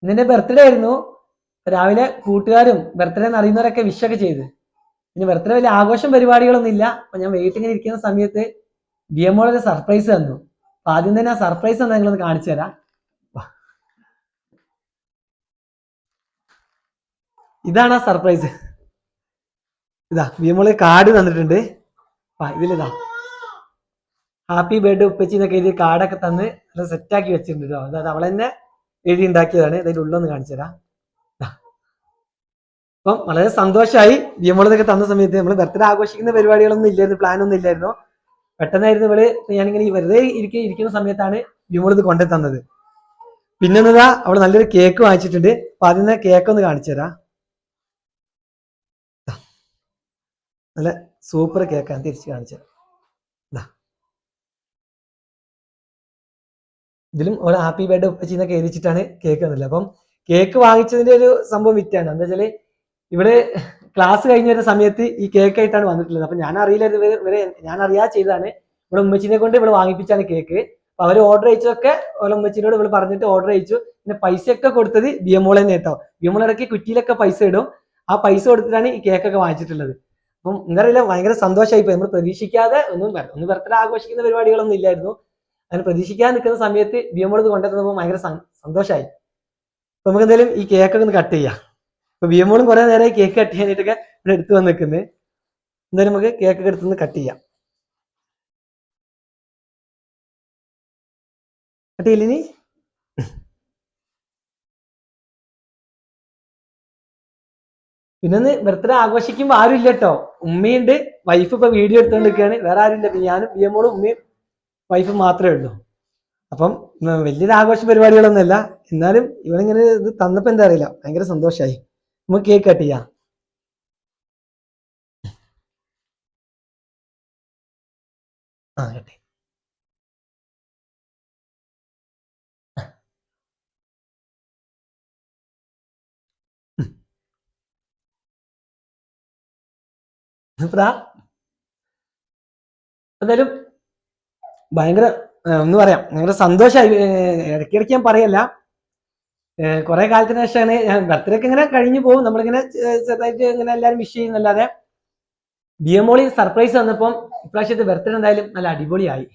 ഇന്നെന്റെ ബർത്ത്ഡേ ആയിരുന്നു. രാവിലെ കൂട്ടുകാരും ബർത്ത്ഡേ എന്ന് അറിയുന്നവരൊക്കെ വിഷൊക്കെ ചെയ്ത്. പിന്നെ ബർത്ത്ഡേ വലിയ ആഘോഷം പരിപാടികളൊന്നും ഇല്ല. അപ്പൊ ഞാൻ വെയിറ്റിങ്ങിൽ ഇരിക്കുന്ന സമയത്ത് ബിയമോളൊരു സർപ്രൈസ് തന്നു. അപ്പൊ ആദ്യം തന്നെ ആ സർപ്രൈസ് ഒന്ന് നിങ്ങളൊന്ന് കാണിച്ചു തരാം. ഇതാണ് ആ സർപ്രൈസ്. ഇതാ ബിയമോള് കാർഡ് തന്നിട്ടുണ്ട്. ഇതിലിതാ ഹാപ്പി ബർത്ത്ഡേ ഉപ്പച്ചി എന്നൊക്കെ എഴുതി കാർഡൊക്കെ തന്ന് അത് സെറ്റാക്കി വെച്ചിട്ടുണ്ട് കേട്ടോ. അതായത് അവൾ തന്നെ എഴുതി ഉണ്ടാക്കിയതാണ്. ഇതിന്റെ ഉള്ളൊന്ന് കാണിച്ചു തരാം. അപ്പം വളരെ സന്തോഷമായി. ബിയമോളൊക്കെ തന്ന സമയത്ത് നമ്മൾ ബർത്ത്ഡേ ആഘോഷിക്കുന്ന പരിപാടികളൊന്നും ഇല്ലായിരുന്നു, പ്ലാനൊന്നും ഇല്ലായിരുന്നു. പെട്ടെന്നായിരുന്നു ഇവള് ഞാനിങ്ങനെ വെറുതെ ഇരിക്കുന്ന സമയത്താണ് ബിയമോൾ ഇത് കൊണ്ടു തന്നത്. പിന്നെന്നതാ അവള് നല്ലൊരു കേക്ക് വാങ്ങിച്ചിട്ടുണ്ട്. അപ്പൊ അതിന് കേക്ക് ഒന്ന് കാണിച്ചു തരാം. നല്ല സൂപ്പർ കേക്കാണ്. തിരിച്ച് കാണിച്ചത് ഇതിലും ഒരു ഹാപ്പി ബർത്ത്ഡേ ഉപ്പച്ചി എന്നൊക്കെ എഴുതിച്ചിട്ടാണ് കേക്ക് തന്നില്ല. അപ്പം കേക്ക് വാങ്ങിച്ചതിന്റെ ഒരു സംഭവം വിറ്റാണ്. എന്താ വെച്ചാല് ഇവിടെ ക്ലാസ് കഴിഞ്ഞ ഒരു സമയത്ത് ഈ കേക്ക് ആയിട്ടാണ് വന്നിട്ടുള്ളത്. അപ്പൊ ഞാൻ അറിയില്ലായിരുന്നു ഇവരെ ഞാൻ അറിയാതെ ചെയ്തതാണ്. ഇവിടെ ഉമ്മച്ചിനെ കൊണ്ട് ഇവിടെ വാങ്ങിപ്പിച്ചാണ് കേക്ക്. അപ്പൊ അവര് ഓർഡർ അയച്ചതൊക്കെ ഓരോ ഉമ്മച്ചിനോട് ഇവിടെ പറഞ്ഞിട്ട് ഓർഡർ അയച്ചു. പിന്നെ പൈസയൊക്കെ കൊടുത്തത് ബിയമോൾ തന്നെ കേട്ടോ. ബിയമോൾ ഇടയ്ക്ക് കുറ്റിയിലൊക്കെ പൈസ ഇടും. ആ പൈസ കൊടുത്തിട്ടാണ് ഈ കേക്കൊക്കെ വാങ്ങിച്ചിട്ടുള്ളത്. അപ്പം എന്താ അറിയില്ല, ഭയങ്കര സന്തോഷമായി പോയി. നമ്മൾ പ്രതീക്ഷിക്കാതെ ഒന്നും ബർത്ത്ഡേ ആഘോഷിക്കുന്ന പരിപാടികളൊന്നും ഇല്ലായിരുന്നു. അങ്ങനെ പ്രതീക്ഷിക്കാൻ നിൽക്കുന്ന സമയത്ത് ബിയമോൾ ഇത് കൊണ്ടുവന്നപ്പോൾ ഭയങ്കര സന്തോഷമായി. അപ്പൊ നമുക്ക് എന്തായാലും ഈ കേക്കൊക്കെ ഒന്ന് കട്ട് ചെയ്യാം. അപ്പൊ ബിയമോളും കുറെ നേരമായി കേക്ക് കട്ട് ചെയ്യാനായിട്ടൊക്കെ ഇവിടെ എടുത്തു വന്ന് നിൽക്കുന്നത്. എന്തായാലും നമുക്ക് കേക്കൊക്കെ എടുത്തുനിന്ന് കട്ട് ചെയ്യാം. കട്ട് ചെയ്യില്ലേ? പിന്നെ ബർത്ത്ഡേ ആഘോഷിക്കുമ്പോൾ ആരും ഇല്ല കേട്ടോ. ഉമ്മയുണ്ട്, വൈഫ് ഇപ്പൊ വീഡിയോ എടുത്തോണ്ട് നിൽക്കുകയാണ്. വേറെ ആരും ഇല്ല. ഞാനും ബിയമോളും ഉമ്മയും വൈഫും മാത്രമേ ഉള്ളൂ. അപ്പം വലിയൊരു ആഘോഷ പരിപാടികളൊന്നുമല്ല. എന്നാലും ഇവളിങ്ങനെ ഇത് തന്നപ്പോ എന്താ അറിയില്ല, ഭയങ്കര സന്തോഷമായി. നമുക്ക് കേക്ക് കട്ട് ചെയ്യാം. ആ കട്ടെ. എന്തായാലും ഭയങ്കര ഒന്ന് പറയാം, ഭയങ്കര സന്തോഷമായി. ഇടയ്ക്കിടയ്ക്ക് ഞാൻ പറയല്ല, കുറെ കാലത്തിന് ശേഷമാണ് ഞാൻ ബർത്ത്ഡേ ഒക്കെ ഇങ്ങനെ കഴിഞ്ഞു പോകും. നമ്മളിങ്ങനെ ചെറുതായിട്ട് ഇങ്ങനെ എല്ലാവരും വിഷ് ചെയ്യുന്നല്ലാതെ ബിയമോളി സർപ്രൈസ് വന്നപ്പം ഇപ്രാവശ്യത്തെ ബർത്ത്ഡേ എന്തായാലും നല്ല അടിപൊളിയായി.